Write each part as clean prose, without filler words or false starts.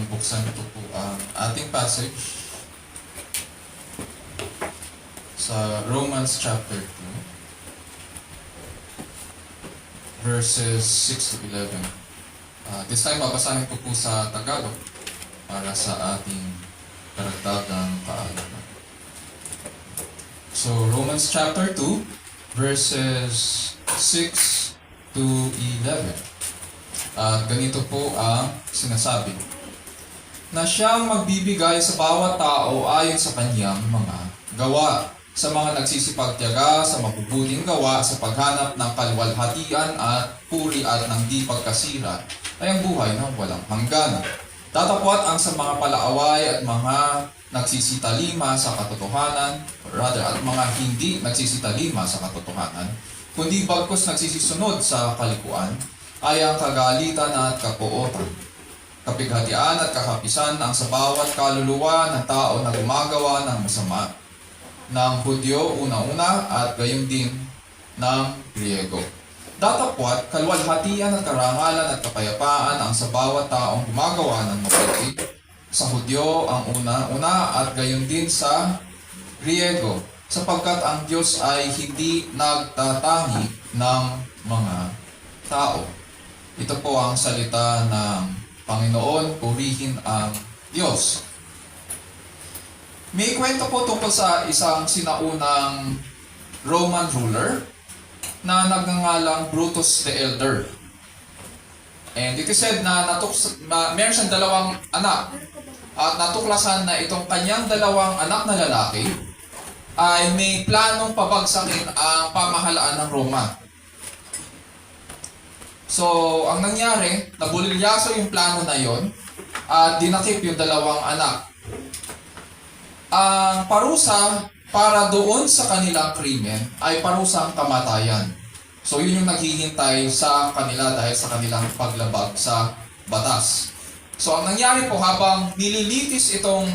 buksan ito po ang ating passage sa Romans chapter 2, verses 6 to 11. This time, babasahin ko po sa Tagalog para sa ating karagdagang kaalaman. So, Romans chapter 2, verses 6 to 11. Ganito po ang sinasabi. Na siyang magbibigay sa bawat tao ayon sa kanyang mga gawa, sa mga nagsisipagtiyaga, sa mabubuting gawa, sa paghanap ng kaluwalhatian at puri at ng di pagkasira, ay ang buhay ng walang hanggan. Tatapwat ang sa mga palaaway at mga nagsisitalima sa katotohanan, at mga hindi nagsisitalima sa katotohanan, kundi bagkus nagsisisunod sa kalikuan, ay ang kagalitan at kapuotan, kapighatian at kakapisan ang sa bawat kaluluwa ng tao na gumagawa ng masama, ng Hudyo una-una at gayon din ng Griego. Datapwat, kaluwalhatian at karangalan at kapayapaan ang sa bawat taong gumagawa ng mabuti, sa Hudyo ang una-una at gayon din sa Griego, sapagkat ang Diyos ay hindi nagtatangi ng mga tao. Ito po ang salita ng Panginoon, purihin ang Diyos. May kwento po tungkol sa isang sinaunang Roman ruler na nagngangalang Brutus the Elder. And it is said na meron siyang dalawang anak. At natuklasan na itong kanyang dalawang anak na lalaki ay may planong pabagsakin ang pamahalaan ng Roma. So, ang nangyari, nabulilyaso yung plano na yon at dinakip yung dalawang anak. Ang parusa para doon sa kanilang krimen ay parusang kamatayan. So, yun yung naghihintay sa kanila dahil sa kanilang paglabag sa batas. So, ang nangyari po habang nililitis itong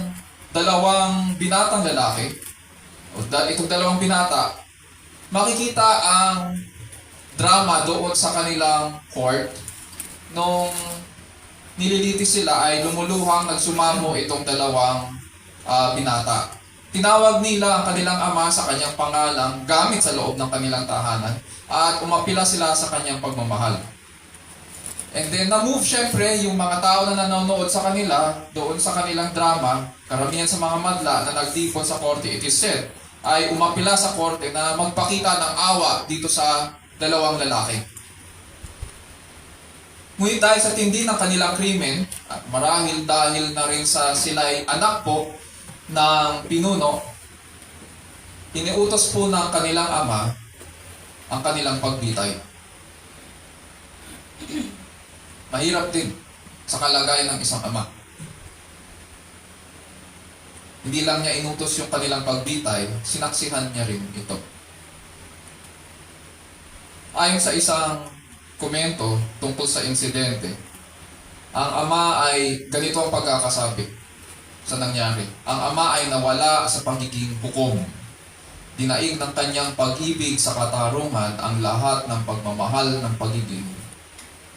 dalawang binatang lalaki, o itong dalawang binata, makikita ang drama doon sa kanilang court. Nung nililitis sila ay lumuluhang nagsumamo itong dalawang binata. Tinawag nila ang kanilang ama sa kanyang pangalang gamit sa loob ng kanilang tahanan at umapila sila sa kanyang pagmamahal. And then na-move syempre yung mga tao na nanonood sa kanila doon sa kanilang drama, karamihan sa mga madla na nagdipon sa korte, it is said, ay umapila sa korte na magpakita ng awa dito sa dalawang lalaki. Ngunit dahil sa tindi ng kanilang krimen, at marahil dahil na rin sa sila'y anak po ng pinuno, iniutos po ng kanilang ama ang kanilang pagbitay. Mahirap din sa kalagayan ng isang ama. Hindi lang niya inutos yung kanilang pagbitay, sinaksihan niya rin ito. Ayon sa isang komento tungkol sa insidente, ang ama ay ganito ang pagkakasabi sa nangyari. Ang ama ay nawala sa pagiging hukom. Dinaig ng kanyang pag-ibig sa katarungan ang lahat ng pagmamahal ng pagiging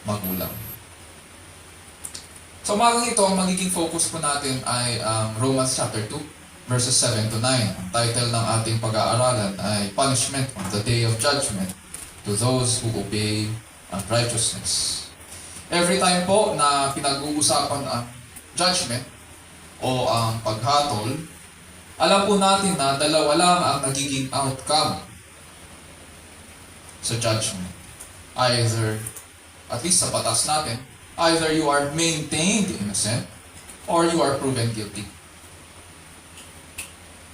magulang. So umagang ito, ang magiging focus po natin ay Romans chapter 2, verses 7 to 9. Ang title ng ating pag-aaralan ay Punishment on the Day of Judgment to those who obey unrighteousness. Every time po na pinag-uusapan ang judgment o ang paghatol, alam po natin na dalawa lang ang nagiging outcome sa judgment. Either, at least sa batas natin, either you are maintained innocent or you are proven guilty.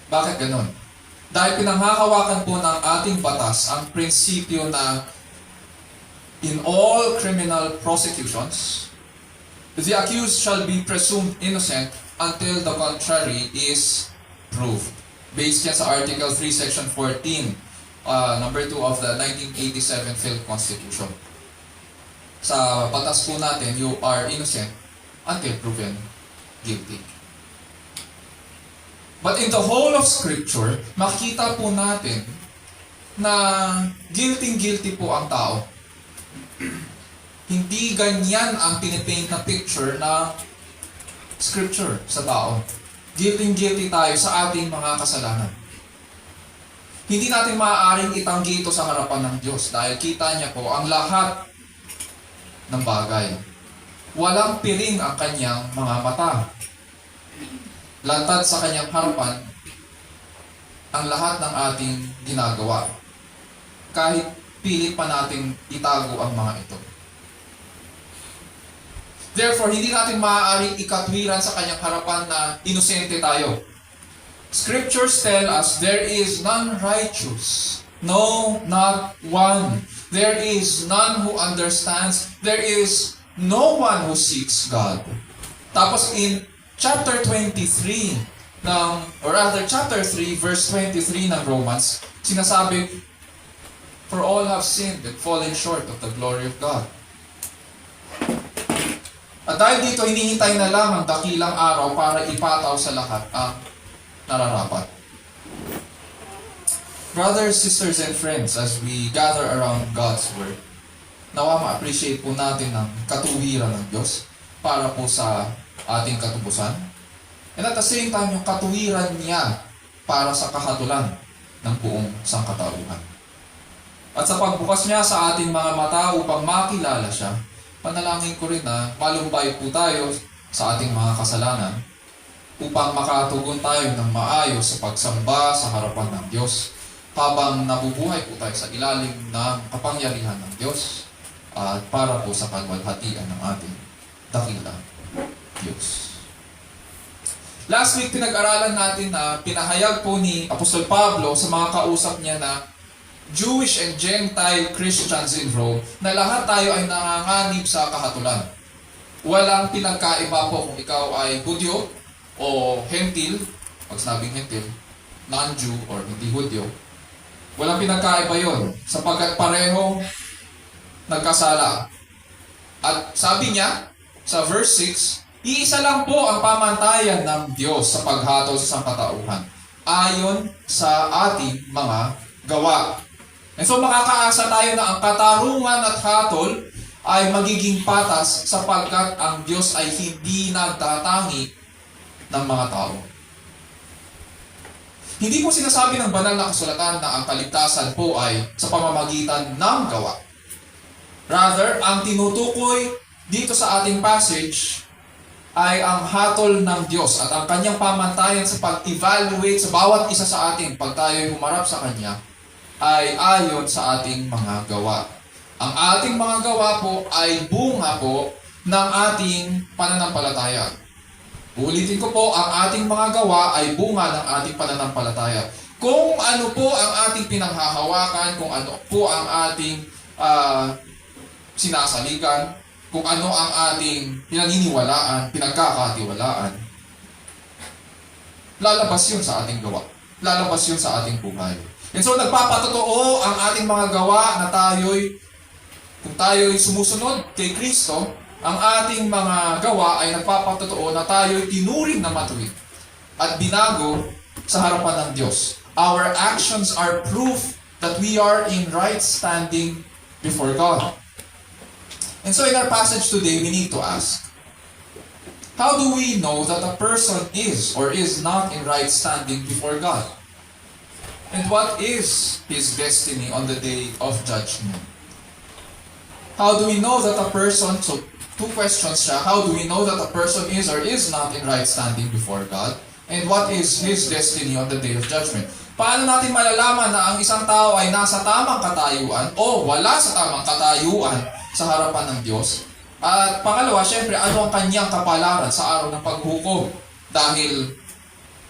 Bakit ganun? Dahil pinanghahawakan po ng ating batas ang prinsipyo na in all criminal prosecutions, the accused shall be presumed innocent until the contrary is proved. Based yan sa Article 3, Section 14, number 2 of the 1987 Phil Constitution. Sa batas po natin, you are innocent until proven guilty. But in the whole of Scripture, makikita po natin na guilty po ang tao. Hindi ganyan ang pinipaint na picture na scripture sa tao. Guilty tayo sa ating mga kasalanan. Hindi natin maaaring itanggi ito sa harapan ng Diyos dahil kita niya po ang lahat ng bagay. Walang piring ang kanyang mga mata. Lantad sa kanyang harapan ang lahat ng ating ginagawa. Kahit pilit pa nating itago ang mga ito. Therefore, hindi natin maaaring ikatwiran sa kanyang harapan na inosente tayo. Scriptures tell us there is none righteous. No, not one. There is none who understands. There is no one who seeks God. Tapos in chapter 23 chapter 3 verse 23 ng Romans, sinasabi, for all have sinned and fallen short of the glory of God. At dahil dito, hinihintay na lang ang dakilang araw para ipataw sa lahat ang nararapat. Brothers, sisters, and friends, as we gather around God's Word, nawa ma-appreciate po natin ang katuwiran ng Diyos para po sa ating katubusan. And at the same time, yung katuwiran niya para sa kahatulan ng buong sangkatauhan. At sa pagbukas niya sa ating mga mata upang makilala siya, panalangin ko rin na malumbay po tayo sa ating mga kasalanan upang makatugon tayo ng maayos sa pagsamba sa harapan ng Diyos habang nabubuhay po tayo sa ilalim ng kapangyarihan ng Diyos at para po sa kalwalhatian ng ating dakilang Diyos. Last week, pinag-aralan natin na pinahayag po ni Apostol Pablo sa mga kausap niya na Jewish and Gentile Christians in Rome na lahat tayo ay nanganganib sa kahatulan. Walang pinagkaiba po kung ikaw ay Hudyo o Hentil, pag sinabing Hentil, non-Jew or hindi Hudyo. Walang pinagkaiba yon sapagkat pareho nagkasala. At sabi niya sa verse 6, iisa lang po ang pamantayan ng Diyos sa paghatol sa sangkatauhan ayon sa ating mga gawa. And so makakaasa tayo na ang katarungan at hatol ay magiging patas sapagkat ang Diyos ay hindi nagtatangi ng mga tao. Hindi po sinasabi ng banal na kasulatan na ang kaligtasan po ay sa pamamagitan ng gawa. Rather, ang tinutukoy dito sa ating passage ay ang hatol ng Diyos at ang kanyang pamantayan sa pag-evaluate sa bawat isa sa atin pag tayo'y humarap sa Kanya ay ayon sa ating mga gawa. Ang ating mga gawa po ay bunga po ng ating pananampalataya. Ulitin ko po, ang ating mga gawa ay bunga ng ating pananampalataya. Kung ano po ang ating pinanghahawakan, kung ano po ang ating sinasaligan, kung ano ang ating pinaniniwalaan, pinagkakatiwalaan, lalabas yun sa ating gawa. Lalabas yun sa ating buhay. And so, nagpapatotoo ang ating mga gawa na kung tayo'y sumusunod kay Kristo, ang ating mga gawa ay nagpapatotoo na tayo'y tinuring na matuwid at binago sa harapan ng Diyos. Our actions are proof that we are in right standing before God. And so in our passage today, we need to ask, how do we know that a person is or is not in right standing before God? And what is his destiny on the day of judgment? How do we know that a person, so two questions siya, how do we know that a person is or is not in right standing before God? And what is his destiny on the day of judgment? Paano natin malalaman na ang isang tao ay nasa tamang katayuan o wala sa tamang katayuan sa harapan ng Diyos? At pangalawa, syempre, ano ang kanyang kapalaran sa araw ng paghukom? Dahil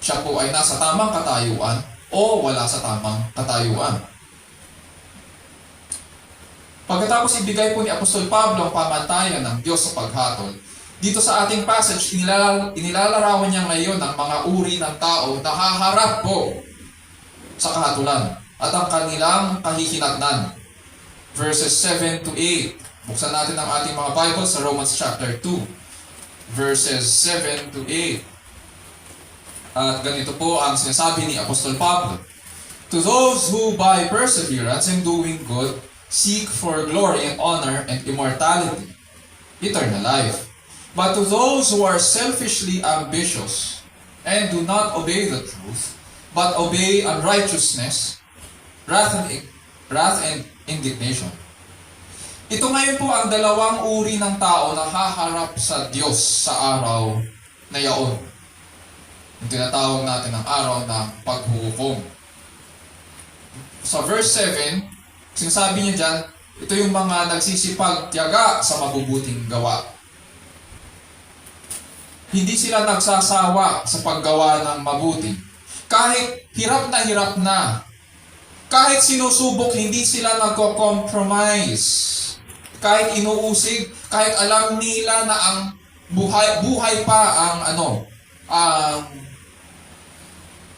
siya po ay nasa tamang katayuan o wala sa tamang katayuan. Pagkatapos ibigay po ni Apostol Pablo ang pamantayan ng Diyos sa paghatol, dito sa ating passage, inilalarawan niya ngayon ang mga uri ng tao na haharap po sa kahatulan at ang kanilang kahihinatnan. Verses 7 to 8. Buksan natin ang ating mga Bible sa Romans chapter 2. Verses 7 to 8. At ganito po ang sinasabi ni Apostol Pablo. To those who by perseverance in doing good seek for glory and honor and immortality, eternal life. But to those who are selfishly ambitious and do not obey the truth, but obey unrighteousness, wrath and indignation. Ito ngayon po ang dalawang uri ng tao na haharap sa Diyos sa araw na yaon. Yung tinatawag natin ang araw ng paghuhukom. Sa verse 7, sinasabi niya dyan, ito yung mga nagsisipagtiyaga sa mabubuting gawa. Hindi sila nagsasawa sa paggawa ng mabuti. Kahit hirap na, kahit sinusubok, hindi sila nagko-compromise. Kahit inuusig, kahit alam nila na ang buhay pa ang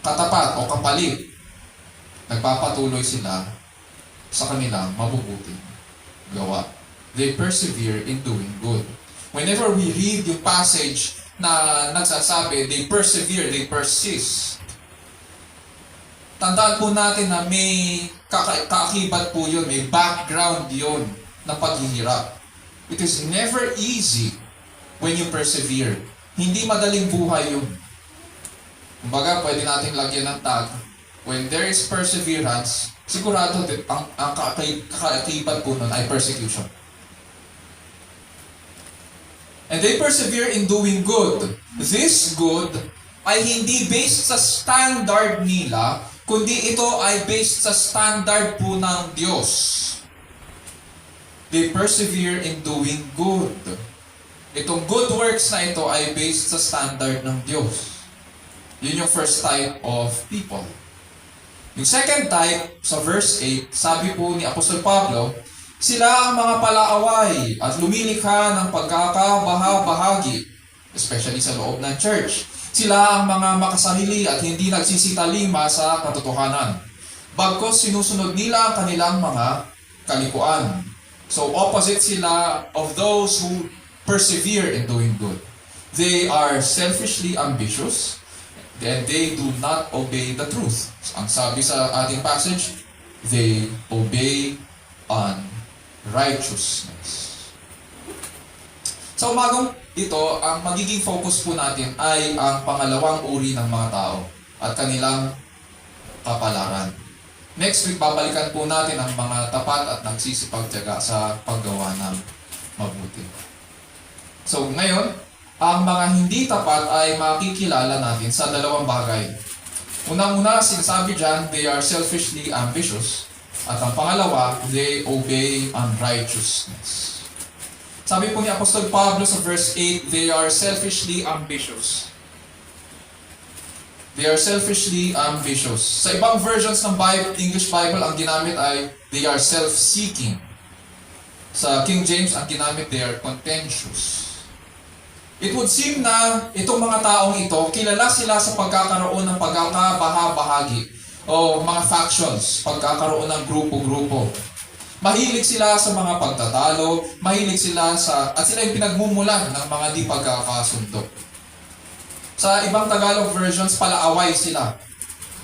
katapat o kapalit, nagpapatuloy sila sa kanilang mabubuting gawa. They persevere in doing good. Whenever we read yung passage na nagsasabi, they persevere, they persist. Tandaan po natin na may kaakibat po yun, may background yun na paghihirap. It is never easy when you persevere. Hindi madaling buhay yun. Kumbaga, pwede natin lagyan ng tag, when there is perseverance, sigurado ang kaakibat po nun ay persecution. And they persevere in doing good. This good ay hindi based sa standard nila, kundi ito ay based sa standard po ng Diyos. They persevere in doing good. Itong good works na ito ay based sa standard ng Diyos. Yun yung first type of people. Yung second type, sa verse 8, sabi po ni Apostol Pablo, sila ang mga palaaway at lumilikha ng pagkakabaha-bahagi, especially sa loob ng church. Sila ang mga makasarili at hindi nagsisitalima sa katotohanan. Bagkus sinusunod nila ang kanilang mga kalikuan. So opposite sila of those who persevere in doing good. They are selfishly ambitious and they do not obey the truth. Ang sabi sa ating passage, they obey unrighteousness. Sa umagang ito, ang magiging focus po natin ay ang pangalawang uri ng mga tao at kanilang kapalaran. Next week, babalikan po natin ang mga tapat at nagsisipagtiyaga sa paggawa ng mabuti. So ngayon, ang mga hindi tapat ay makikilala natin sa dalawang bagay. Unang-una, sinasabi dyan, they are selfishly ambitious. At ang pangalawa, they obey unrighteousness. Sabi po ni Apostol Pablo sa verse 8, they are selfishly ambitious. They are selfishly ambitious. Sa ibang versions ng Bible, English Bible, ang ginamit ay they are self-seeking. Sa King James, ang ginamit, they are contentious. It would seem na itong mga taong ito, kilala sila sa pagkakaroon ng pagkakabaha-bahagi o mga factions, pagkakaroon ng grupo-grupo. Mahilig sila sa mga pagtatalo, mahilig sila at sila yung pinagmumulan ng mga di pagkakasundo. Sa ibang Tagalog versions, palaaway sila.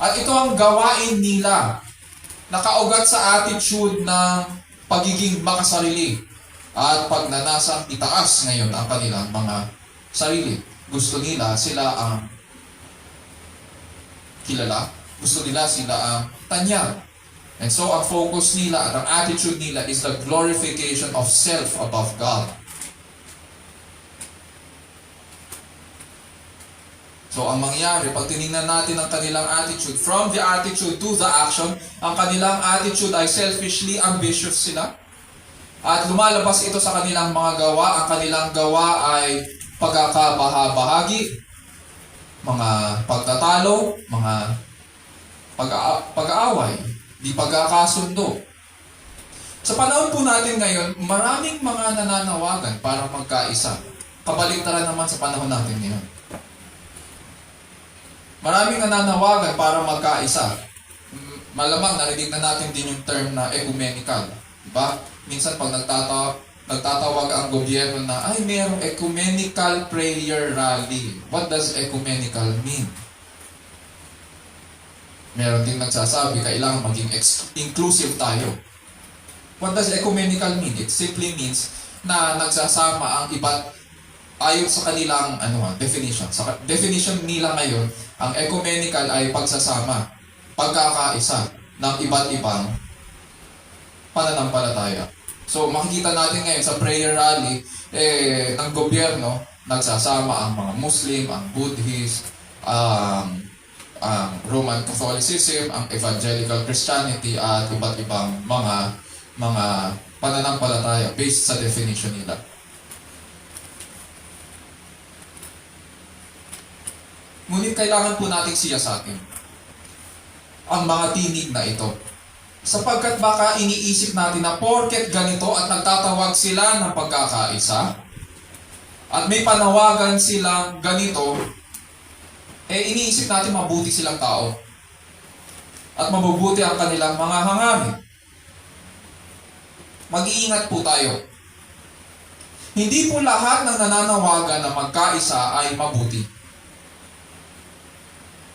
At ito ang gawain nila, nakaugat sa attitude ng pagiging makasarili at pagnanasang itaas ngayon ang kanilang mga sarili. Gusto nila sila ang kilala, gusto nila sila ang tanyag. And so, ang focus nila at ang attitude nila is the glorification of self above God. So, ang mangyari, pag tinignan natin ang kanilang attitude, from the attitude to the action, ang kanilang attitude ay selfishly ambitious sila. At lumalabas ito sa kanilang mga gawa. Ang kanilang gawa ay pagkakabaha-bahagi, mga pagtatalo, mga pag-aaway, di pagkakasundo. Sa panahon po natin ngayon, maraming mga nananawagan para magkaisa. Kabaliktaran naman sa panahon natin ngayon. Maraming nananawagan para magkaisa. Malamang narinig na natin din yung term na ecumenical. Diba? Minsan pag nagtatawag ang gobyerno na, ay, mayroong ecumenical prayer rally. What does ecumenical mean? Meron din nagsasabi, kailangan maging inclusive tayo. What does ecumenical mean? It simply means na nagsasama ang iba't ayon sa kanilang definition. Sa definition nila ngayon, ang ecumenical ay pagsasama, pagkakaisa ng iba't ibang pananampalataya. So makikita natin ngayon sa prayer rally ng gobyerno, nagsasama ang mga Muslim, ang Buddhist, ang Roman Catholicism, ang Evangelical Christianity at iba't ibang mga pananampalataya based sa definition nila. Ngunit kailangan po nating siyasatin ang mga tinig na ito. Sapagkat baka iniisip natin na porket ganito at nagtatawag sila ng pagkakaisa at may panawagan silang ganito, iniisip natin mabuti silang tao at mabubuti ang kanilang mga hangarin. Mag-iingat po tayo. Hindi po lahat ng nananawagan na magkaisa ay mabuti.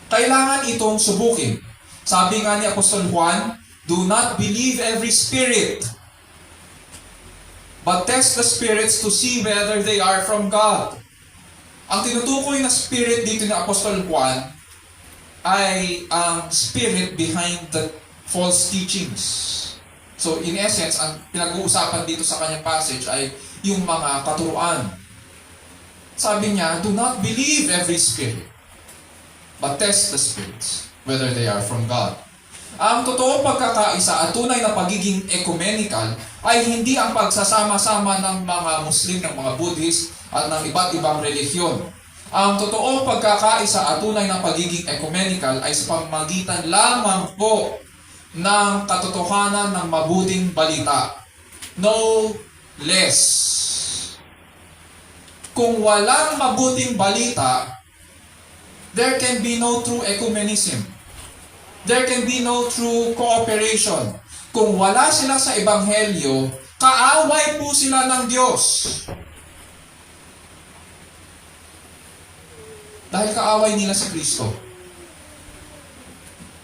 Kailangan itong subukin. Sabi nga ni Apostol Juan, do not believe every spirit, but test the spirits to see whether they are from God. Ang tinutukoy na spirit dito ni Apostol Juan ay ang spirit behind the false teachings. So in essence, ang pinag-uusapan dito sa kanyang passage ay yung mga katuruan. Sabi niya, do not believe every spirit, but test the spirits, whether they are from God. Ang totoong pagkakaisa at tunay na pagiging ecumenical ay hindi ang pagsasama-sama ng mga Muslim, ng mga Buddhist at ng iba't ibang relihiyon. Ang totoong pagkakaisa at tunay na pagiging ecumenical ay sa pamamagitan lamang po ng katotohanan ng mabuting balita. No less. Kung walang mabuting balita, there can be no true ecumenism. There can be no true cooperation. Kung wala sila sa Ebanghelyo, kaaway po sila ng Diyos. Dahil kaaway nila si Kristo.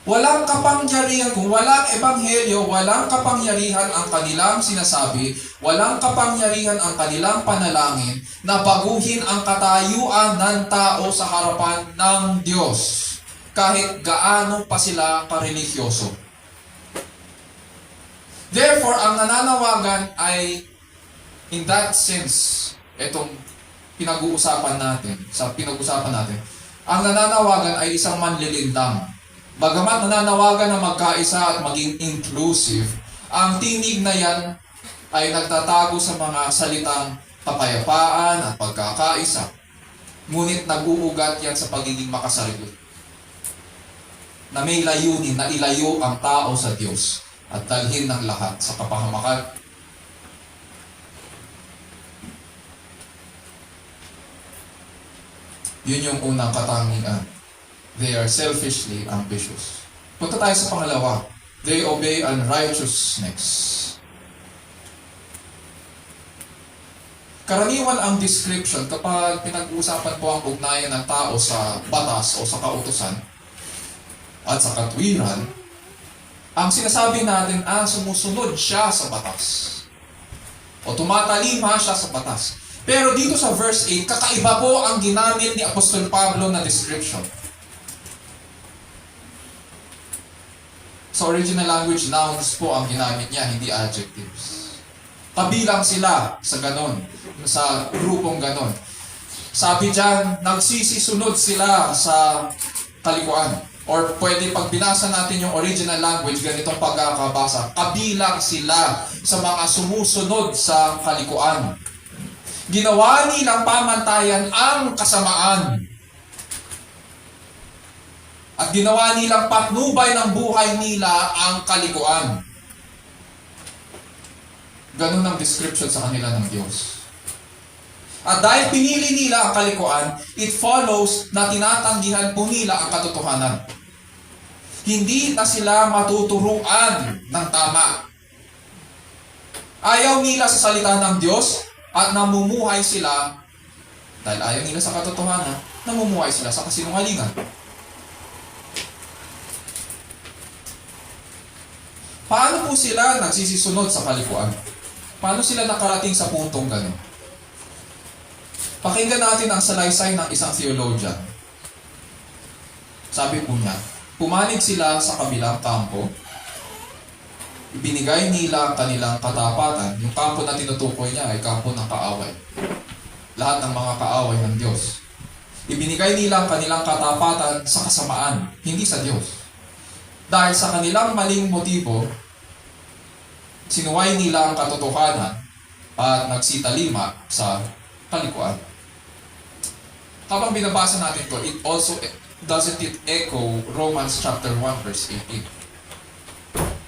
Walang kapangyarihan, kung walang Ebanghelyo, walang kapangyarihan ang kanilang sinasabi, walang kapangyarihan ang kanilang panalangin na baguhin ang katayuan ng tao sa harapan ng Diyos. Kahit gaano pa sila karelihiyoso. Therefore, ang nananawagan ay, in that sense, itong pinag-uusapan natin, ang nananawagan ay isang manlilindang. Bagamat nananawagan na magkaisa at maging inclusive, ang tinig na yan ay nagtatago sa mga salitang kapayapaan at pagkakaisa. Ngunit nag-uugat yan sa pagiging makasarili, na may layunin na ilayo ang tao sa Diyos at dalhin ng lahat sa kapahamakan. Yun yung unang katangian. They are selfishly ambitious. Punta tayo sa pangalawa. They obey unrighteousness. Karaniwan ang description kapag pinag-uusapan po ang ugnayan ng tao sa batas o sa kautusan at sa katwiran, ang sinasabi natin, sumusunod siya sa batas. O tumatalima siya sa batas. Pero dito sa verse 8, kakaiba po ang ginamit ni Apostol Pablo na description. Sa original language, nouns po ang ginamit niya, hindi adjectives. Kabilang sila sa ganon, sa grupong ganon. Sabi diyan, nagsisisunod sila sa kalikuan. Or pwede pag binasa natin yung original language, ganitong pagkakabasa, kabilang sila sa mga sumusunod sa kalikuan. Ginawa nilang pamantayan ang kasamaan. At ginawa nilang patnubay ng buhay nila ang kalikuan. Ganun ang description sa kanila ng Diyos. At dahil pinili nila ang kalikuan, it follows na tinatanggihan po nila ang katotohanan. Hindi na sila matuturuan ng tama. Ayaw nila sa salita ng Diyos at namumuhay sila, dahil ayaw nila sa katotohanan, namumuhay sila sa kasinungalingan. Paano po sila nagsisisunod sa kalikuan? Paano sila nakarating sa puntong gano'n? Pakinggan natin ang salaysay ng isang theologian. Sabi po niya, pumanig sila sa kabilang kampo, ibinigay nila ang kanilang katapatan. Yung kampo na tinutukoy niya ay kampo ng kaaway. Lahat ng mga kaaway ng Diyos. Ibinigay nila ang kanilang katapatan sa kasamaan, hindi sa Diyos. Dahil sa kanilang maling motibo, sinuway nila ang katotohanan at nagsitalima sa kalikuan. Habang binabasa natin to, it also doesn't it echo Romans chapter 1 verse 18.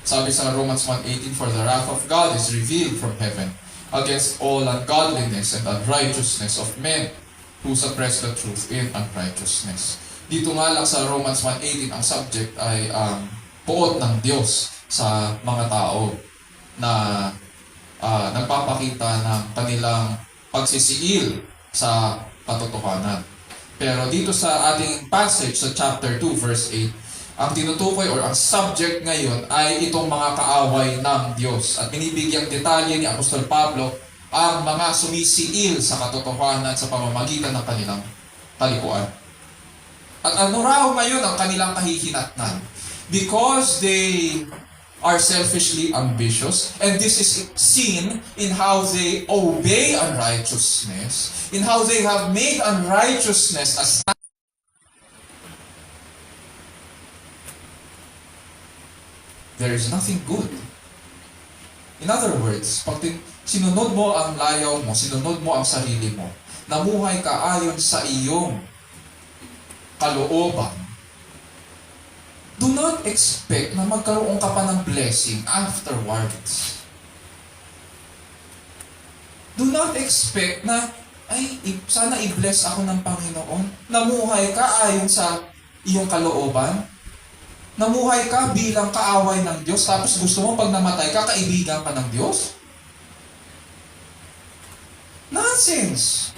Sabi sa Romans 1:18, for the wrath of God is revealed from heaven against all ungodliness and unrighteousness of men who suppress the truth in unrighteousness. Dito nga lang sa Romans 1:18, ang subject ay ang puot ng Diyos sa mga tao na nagpapakita ng kanilang pagsisiil sa katotohanan. Pero dito sa ating passage sa chapter 2 verse 8, ang tinutukoy or ang subject ngayon ay itong mga kaaway ng Diyos. At binibigyang detalye ni Apostol Pablo ang mga sumisiil sa katotohanan sa pamamagitan ng kanilang kalikuan. At ano raw ngayon ang kanilang kahihinatnan? Because they are selfishly ambitious, and this is seen in how they obey unrighteousness, in how they have made unrighteousness as there is nothing good. In other words, pag sinunod mo ang layaw mo, sinunod mo ang sarili mo, namuhay ka ayon sa iyong kalooban, do not expect na magkaroon ka pa ng blessing afterwards. Do not expect na, sana i-bless ako ng Panginoon. Namuhay ka ayon sa iyong kalooban. Namuhay ka bilang kaaway ng Diyos, tapos gusto mo pag namatay ka, kaibigan ka ng Diyos? Nonsense!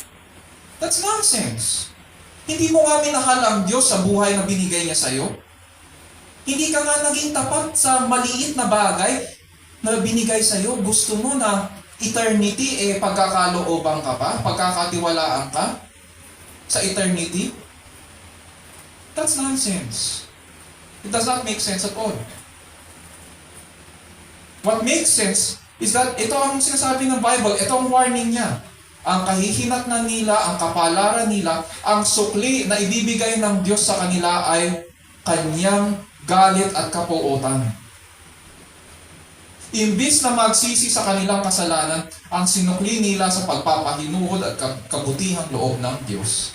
That's nonsense. Hindi mo nga minahal ang Diyos sa buhay na binigay niya sa'yo. Hindi ka nga naging tapat sa maliit na bagay na binigay sa'yo. Gusto mo na eternity, pagkakalooban ka pa, pagkakatiwalaan ka sa eternity? That's nonsense. It does not make sense at all. What makes sense is that ito ang sinasabi ng Bible, ito ang warning niya. Ang kahihinatnan nila, ang kapalaran nila, ang sukli na ibibigay ng Diyos sa kanila ay kanyang galit at kapuotan. Imbis na magsisi sa kanilang kasalanan, ang sinukli nila sa pagpapahinuhod at kabutihang loob ng Diyos.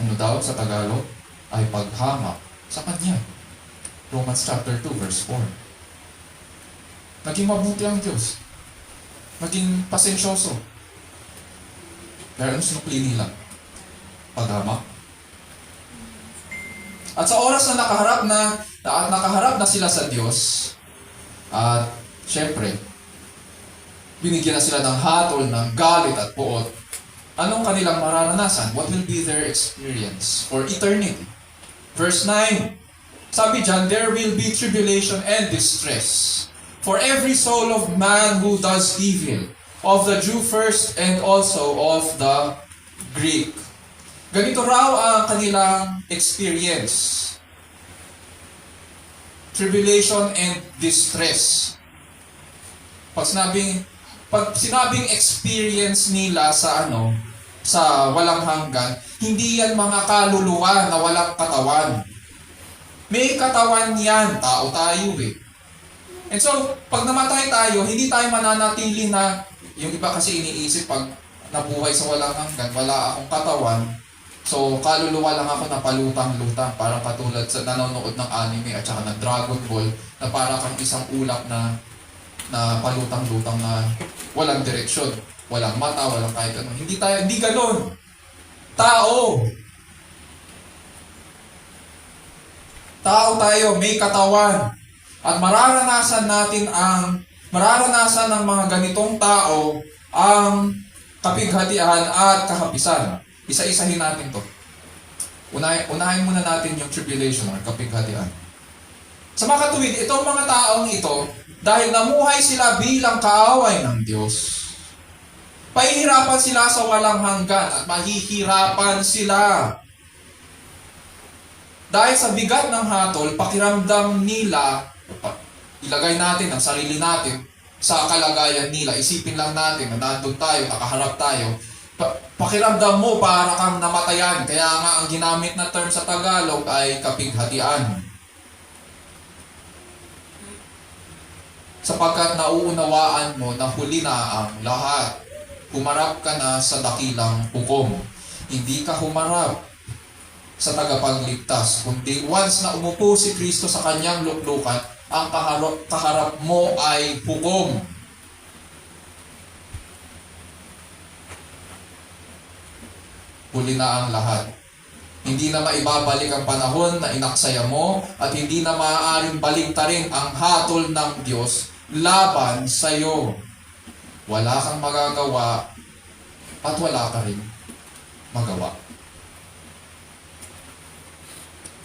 Ano daw sa Tagalog? Ay paghamak sa Kanya. Romans chapter 2 verse 4. Naging mabuti ang Diyos. Naging pasensyoso. Pero ano sinukli nila? Paghamak. At sa oras na nakaharap na sila sa Diyos, at syempre, binigyan na sila ng hatol, ng galit at puot, anong kanilang mararanasan? What will be their experience for eternity? Verse 9, sabi dyan, there will be tribulation and distress for every soul of man who does evil, of the Jew first and also of the Greek. Ganito raw ang kanilang experience. Tribulation and distress. Pag sinabing experience nila sa walang hanggan, hindi yan mga kaluluwa na walang katawan. May katawan yan, tao tayo eh. And so, pag namatay tayo, hindi tayo mananatili na, yung iba kasi iniisip pag nabuhay sa walang hanggan, wala akong katawan, so kaluluwa lang ako na palutang-lutang, parang katulad sa nanonood ng anime at saka ng Dragon Ball, na parang kang isang ulap na palutang-lutang na walang direksyon, walang mata, walang kahit ano. Hindi ganon. Tao tayo, may katawan. At mararanasan ng mga ganitong tao ang kapighatian at kahapisan. Isa-isahin natin to. Unahin muna natin yung tribulation or kapighatian. Sa mga katuwid, itong mga taong ito, dahil namuhay sila bilang kaaway ng Diyos, Pahihirapan sila sa walang hanggan at mahihirapan sila. Dahil sa bigat ng hatol, pakiramdam nila, ilagay natin ang sarili natin sa kalagayan nila. Isipin lang natin na nandun tayo, nakaharap tayo. Pakiramdam mo para kang namatayan. Kaya nga ang ginamit na term sa Tagalog ay kapighatian. Sapagkat nauunawaan mo na huli na ang lahat. Humarap ka na sa dakilang hukom. Hindi ka humarap sa tagapagligtas, kundi once na umupo si Kristo sa kanyang luklukan, ang kaharap mo ay hukom. Huli na ang lahat. Hindi na maibabalik ang panahon na inaksaya mo at hindi na maaaring baliktarin ang hatol ng Diyos laban sa iyo. Wala kang magagawa at wala ka rin magawa.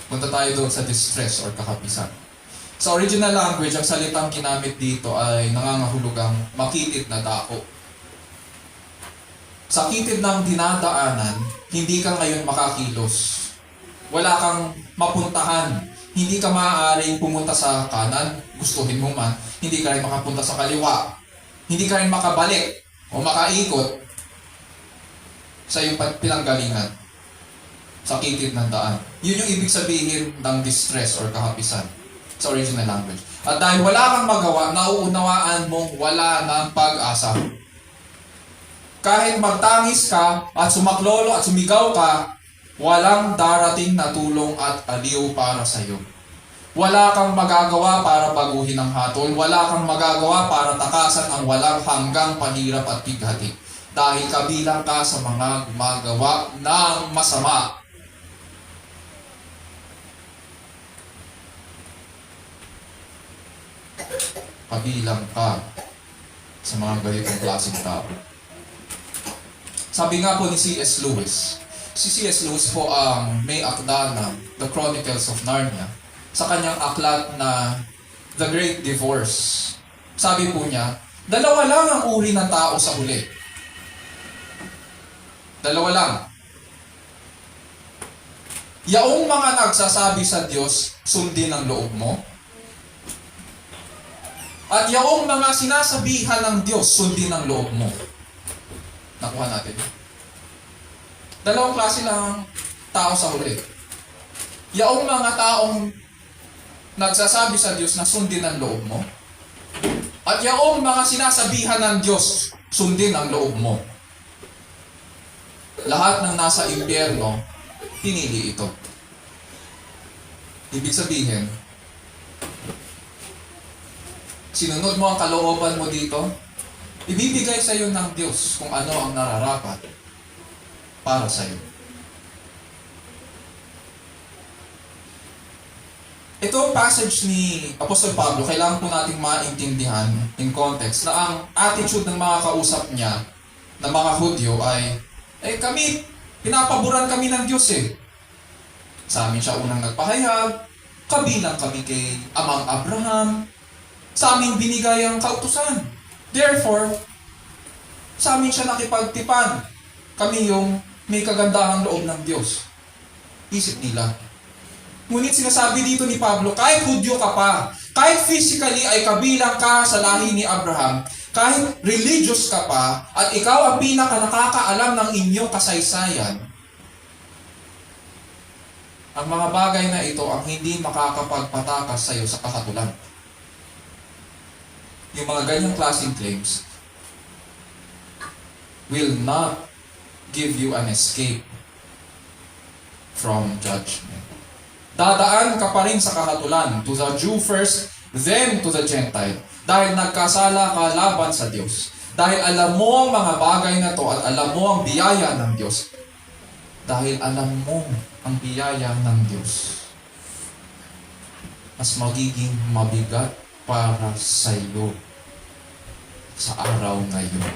Punta tayo doon sa distress or kakapisan. Sa original language, ang salitang ginamit dito ay nangangahulugang makitid na dako. Sa kitid ng dinadaanan, hindi ka ngayon makakilos. Wala kang mapuntahan. Hindi ka maaaring pumunta sa kanan, gustuhin mo man. Hindi ka rin makapunta sa kaliwa. Hindi ka rin makabalik o makaikot sa iyong pinanggalingan sa kitid ng daan. Yun yung ibig sabihin ng distress or kahapisan sa original language. At dahil wala kang magawa, nauunawaan mong wala ng pag-asa. Kahit magtangis ka at sumaklolo at sumigaw ka, walang darating na tulong at aliw para sa iyo. Wala kang magagawa para baguhin ang hatol. Wala kang magagawa para takasan ang walang hanggang pahirap at bighati. Dahil kabilang ka sa mga gumagawa ng masama. Kabilang ka sa mga ganitong klaseng tao. Sabi nga po ni C.S. Lewis, si C.S. Lewis po ang may akda ng The Chronicles of Narnia sa kanyang aklat na The Great Divorce. Sabi po niya, dalawa lang ang uri ng tao sa huli. Dalawa lang. Yaong mga nagsasabi sa Diyos, sundin ang loob mo. At yaong mga sinasabihan ng Diyos, sundin ang loob mo. Nakuha natin. Dalawang klase lang ang tao sa huli. Yaong mga taong nagsasabi sa Diyos na sundin ang loob mo. At yaong mga sinasabihan ng Diyos, sundin ang loob mo. Lahat ng nasa impyerno, pinili ito. Ibig sabihin, sinunod mo ang kalooban mo dito, ibibigay sa iyo ng Diyos kung ano ang nararapat para sa iyo. Ito ang passage ni Apostol Pablo, kailangan po nating maintindihan in context na ang attitude ng mga kausap niya na mga Hudyo ay, kami, pinapaboran kami ng Diyos eh. Sa amin siya unang nagpahayag, kabilang kami kay Amang Abraham, sa amin binigay ang kautusan. Therefore, sa amin siya nakipagtipan. Kami yung may kagandahang loob ng Diyos. Isip nila. Ngunit sinasabi dito ni Pablo, kahit Hudyo ka pa, kahit physically ay kabilang ka sa lahi ni Abraham, kahit religious ka pa, at ikaw ang pinaka-nakakaalam ng inyong kasaysayan, ang mga bagay na ito ang hindi makakapagpatakas sa iyo sa kakatulan. Yung mga ganyang klaseng claims will not give you an escape from judgment. Dadaan ka pa rin sa kahatulan, to the Jew first, then to the Gentile. Dahil nagkasala ka laban sa Diyos. Dahil alam mo ang mga bagay na to at alam mo ang biyaya ng Diyos. Dahil alam mo ang biyaya ng Diyos, mas magiging mabigat para sa iyo sa araw ngayon.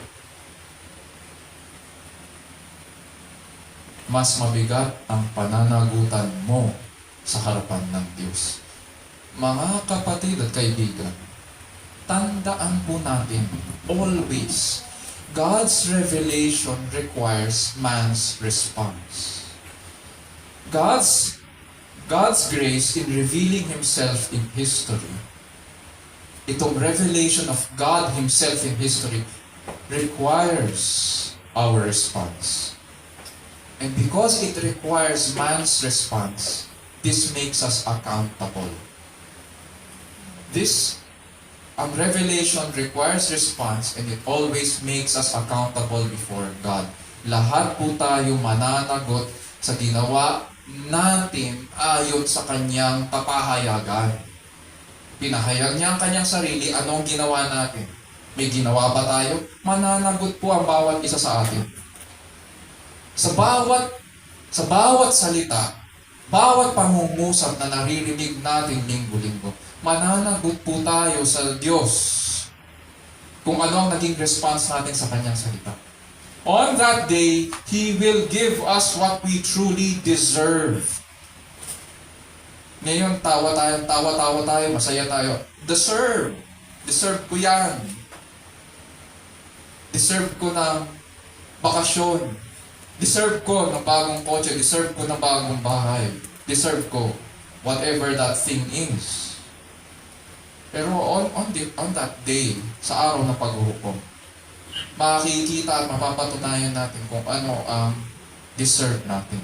Mas mabigat ang pananagutan mo sa harapan ng Diyos. Mga kapatid at kaibigan, tandaan po natin always God's revelation requires man's response. God's grace in revealing Himself in history, itong revelation of God Himself in history, requires our response. And because it requires man's response, this makes us accountable. Ang revelation requires response and it always makes us accountable before God. Lahat po tayo mananagot sa ginawa natin ayon sa kanyang kapahayagan. Pinahayag niya ang kanyang sarili, anong ginawa natin? May ginawa ba tayo? Mananagot po ang bawat isa sa atin. Sa bawat salita, bawat pangungusap na naririnig natin linggo-linggo, mananagot po tayo sa Diyos kung ano ang naging response natin sa kanyang salita. On that day, He will give us what we truly deserve. Ngayon, tawa tayo, masaya tayo. Deserve ko yan. Deserve ko ng bakasyon. Deserve ko ng bagong kotse. Deserve ko ng bagong bahay. Deserve ko whatever that thing is. Pero on that day, sa araw ng paghuhukom, makikita at mapapatunayan natin kung ano ang deserve natin.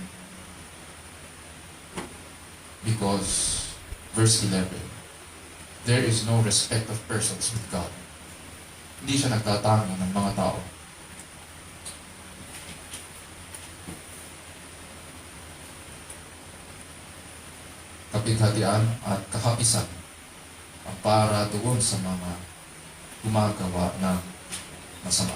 Because, verse 11, there is no respect of persons with God. Hindi siya nagtatangi ng mga tao. Kapighatian at kakapisan ang para doon sa mga gumagawa ng masama.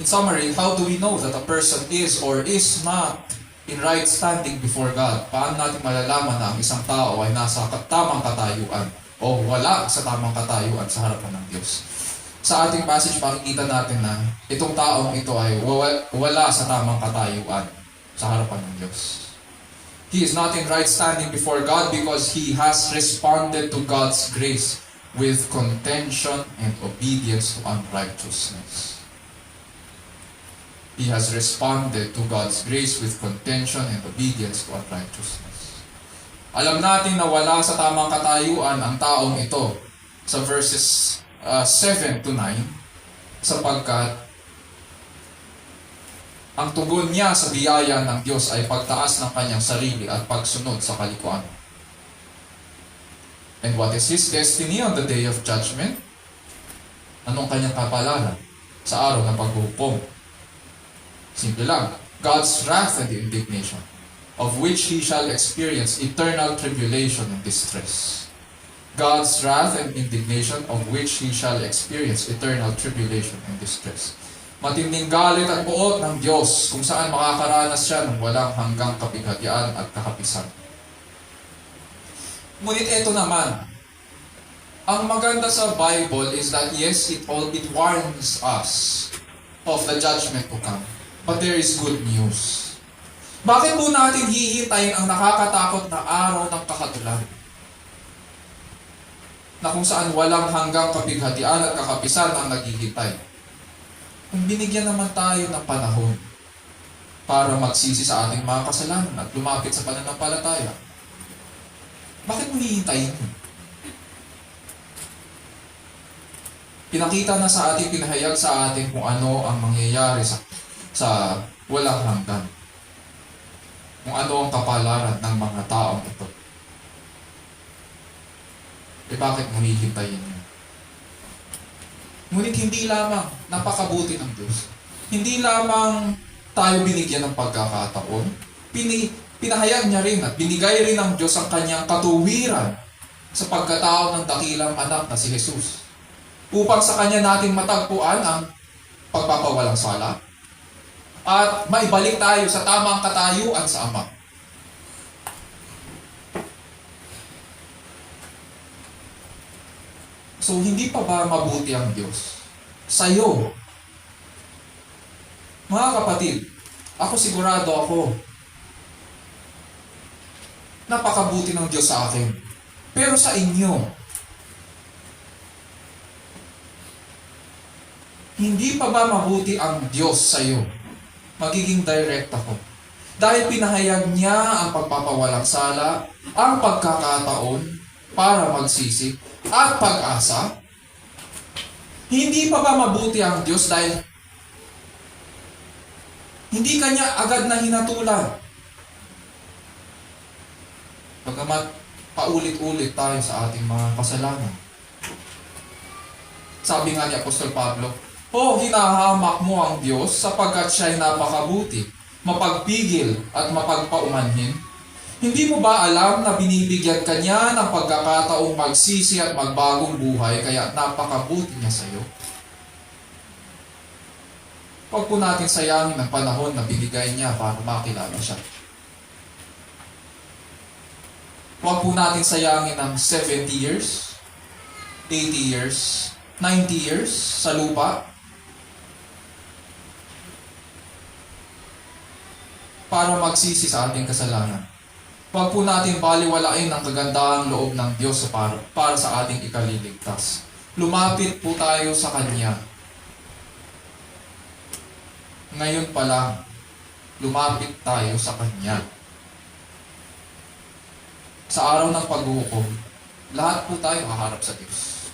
In summary, how do we know that a person is or is not in right standing before God? Paano natin malalaman na ang isang tao ay nasa tamang katayuan o wala sa tamang katayuan sa harapan ng Diyos? Sa ating passage, makikita natin na itong taong ito ay wala sa tamang katayuan sa harapan ng Diyos. He is not in right standing before God because he has responded to God's grace with contention and obedience to unrighteousness. He has responded to God's grace with contention and obedience to unrighteousness. Alam natin na wala sa tamang katayuan ang taong ito sa verses 7 to 9 sapagkat ang tugon niya sa biyaya ng Diyos ay pagtaas ng kanyang sarili at pagsunod sa kalikuan. And what is his destiny on the day of judgment? Anong kanyang kapalaran sa araw ng paghuhukom? Simple lang, God's wrath and indignation, of which he shall experience eternal tribulation and distress. God's wrath and indignation, of which he shall experience eternal tribulation and distress. Matinding galit at puot ng Diyos kung saan makakaranas siya ng walang hanggang kapighatian at kakapisan. Ngunit ito naman, ang maganda sa Bible is that yes, it warns us of the judgment to come. But there is good news. Bakit po natin hihintayin ang nakakatakot na araw ng kakatulan? Na kung saan walang hanggang kapighatian at kakapisan ang naghihintay. Kung binigyan naman tayo ng panahon para magsisi sa ating mga kasalanan at lumapit sa pananampalataya, bakit mo hihintayin? Pinakita na sa atin, pinahayag sa atin kung ano ang mangyayari sa walang hanggan. Kung ano ang kapalaran ng mga taong ito. Bakit mo hihintayin yun? Ngunit hindi lamang napakabuti ng Diyos. Hindi lamang tayo binigyan ng pagkakataon. Pinahayag niya rin at binigay rin ng Diyos ang kanyang katuwiran sa pagkatao ng dakilang anak na si Jesus. Upang sa kanya nating matagpuan ang pagpapawalang sala at maibalik tayo sa tamang katayuan sa Ama. So, hindi pa ba mabuti ang Diyos? Sa'yo. Mga kapatid, ako sigurado ako, napakabuti ng Diyos sa akin. Pero sa inyo, Hindi pa ba mabuti ang Diyos sa iyo? Magiging direct ako. Dahil pinahayag niya ang pagpapawalang sala, ang pagkakataon para magsisi, at pag-asa. Hindi pa ba mabuti ang Diyos dahil hindi kanya agad na hinatulan? Bagamat paulit-ulit tayo sa ating mga kasalanan. Sabi nga ni Apostol Pablo, hinahamak mo ang Diyos sapagkat siya'y napakabuti, mapagpigil at mapagpaumanhin. Hindi mo ba alam na binibigyan ka niya ng pagkakataong magsisi at magbagong buhay kaya napakabuti niya sa iyo? Huwag po natin sayangin ang panahon na binigay niya para makilala siya. Huwag po natin sayangin ang 70 years, 80 years, 90 years sa lupa para magsisi sa ating kasalanan. Huwag po natin baliwalain ang kagandahang loob ng Diyos para sa ating ikaliligtas. Lumapit po tayo sa Kanya. Ngayon pa lang, lumapit tayo sa Kanya. Sa araw ng paghuhukom, lahat po tayo haharap sa Diyos.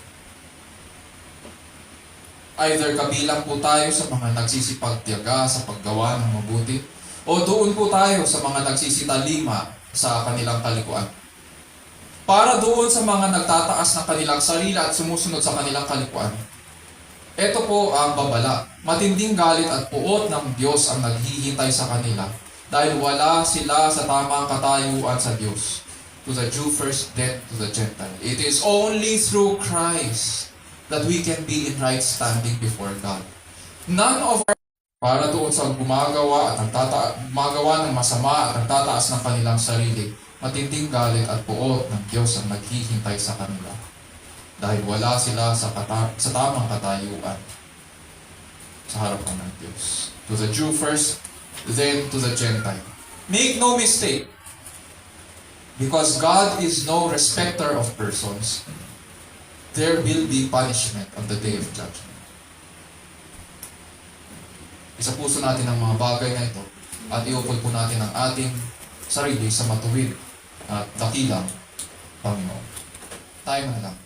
Either kabilang po tayo sa mga nagsisipagtiyaga sa paggawa ng mabuti, o doon po tayo sa mga nagsisitalima sa kanilang kalikuan. Para doon sa mga nagtataas ng kanilang sarili at sumusunod sa kanilang kalikuan. Ito po ang babala. Matinding galit at puot ng Diyos ang naghihintay sa kanila dahil wala sila sa tamang katayuan sa Diyos. To the Jew first, then to the Gentile. It is only through Christ that we can be in right standing before God. None of our para doon sa gumagawa at gumagawa ng masama at nagtataas ng kanilang sarili, matinding galit at puot ng Diyos ang naghihintay sa kanila. Dahil wala sila sa tamang katayuan sa harapan ng Diyos. To the Jew first, then to the Gentile. Make no mistake, because God is no respecter of persons, there will be punishment on the day of judgment. Isa puso natin ang mga bagay na ito at iupod po natin ang ating sarili sa matuwid at dakilang Panginoon. Tayo na lang.